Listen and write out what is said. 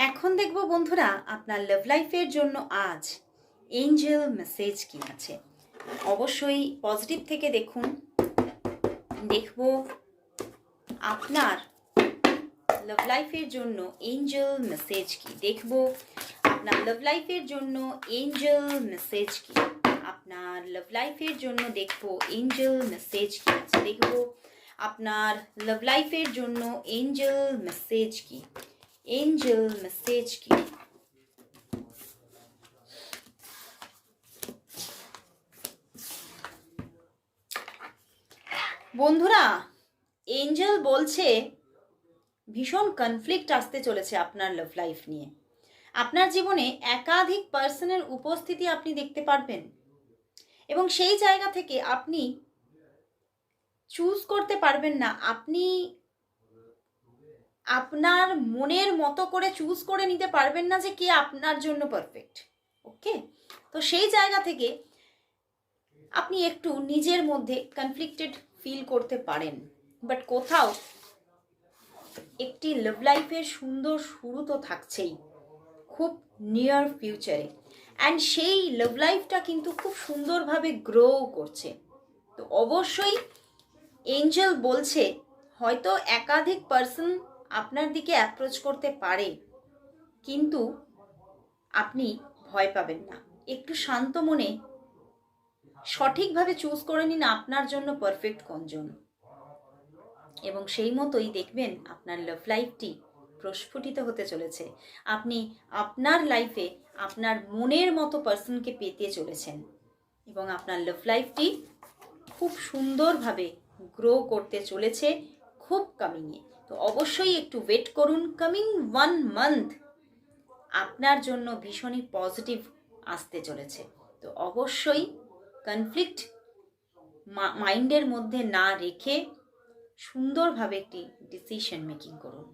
এখন দেখব বন্ধুরা আপনার লাভ লাইফের জন্য আজ এঞ্জেল মেসেজ কি আছে। অবশ্যই পজিটিভ থেকে দেখুন। দেখব আপনার লাভ লাইফের জন্য এঞ্জেল মেসেজ কি। দেখব আপনার লাভ লাইফের জন্য এঞ্জেল মেসেজ কি। আপনার লাভ লাইফের জন্য দেখব এঞ্জেল মেসেজ কি আছে। দেখব আপনার লাভ লাইফের জন্য এঞ্জেল মেসেজ কি। এঞ্জেল মেসেজ কি। বন্ধুরা, এঞ্জেল বলছে ভীষণ কনফ্লিক্ট আসতে চলেছে আপনার লাভ লাইফ নিয়ে। আপনার জীবনে একাধিক পার্সনের উপস্থিতি আপনি দেখতে পারবেন এবং সেই জায়গা থেকে আপনি চুজ করতে পারবেন না। আপনি আপনার মনের মতো করে চুজ করে নিতে পারবেন না যে কে আপনার জন্য পারফেক্ট। ওকে, তো সেই জায়গা থেকে আপনি একটু নিজের মধ্যে কনফ্লিক্টেড ফিল করতে পারেন, বাট কোথাও একটি লাভ লাইফের সুন্দর শুরু তো থাকছেই খুব নিয়ার ফিউচারে, অ্যান্ড সেই লাভ লাইফটা কিন্তু খুব সুন্দরভাবে গ্রো করছে। তো অবশ্যই এঞ্জেল বলছে হয়তো একাধিক পার্সন আপনার দিকে অ্যাপ্রোচ করতে পারে, কিন্তু আপনি ভয় পাবেন না। একটু শান্ত মনে সঠিকভাবে চুজ করে নিন আপনার জন্য পারফেক্ট কোনজন, এবং সেই মতোই দেখবেন আপনার লাভ লাইফটি প্রস্ফুটিত হতে চলেছে। আপনি আপনার লাইফে আপনার মনের মতো পার্সনকে পেতে চলেছেন এবং আপনার লাভ লাইফটি খুব সুন্দরভাবে গ্রো করতে চলেছে খুব কামিংয়ে। তো অবশ্যই একটু ওয়েট করুন। কামিং 1 মান্থ আপনার জন্য ভীষণই পজিটিভ আসতে চলেছে। তো অবশ্যই কনফ্লিক্ট মাইন্ডের মধ্যে না রেখে সুন্দরভাবে একটি ডিসিশন মেকিং করুন।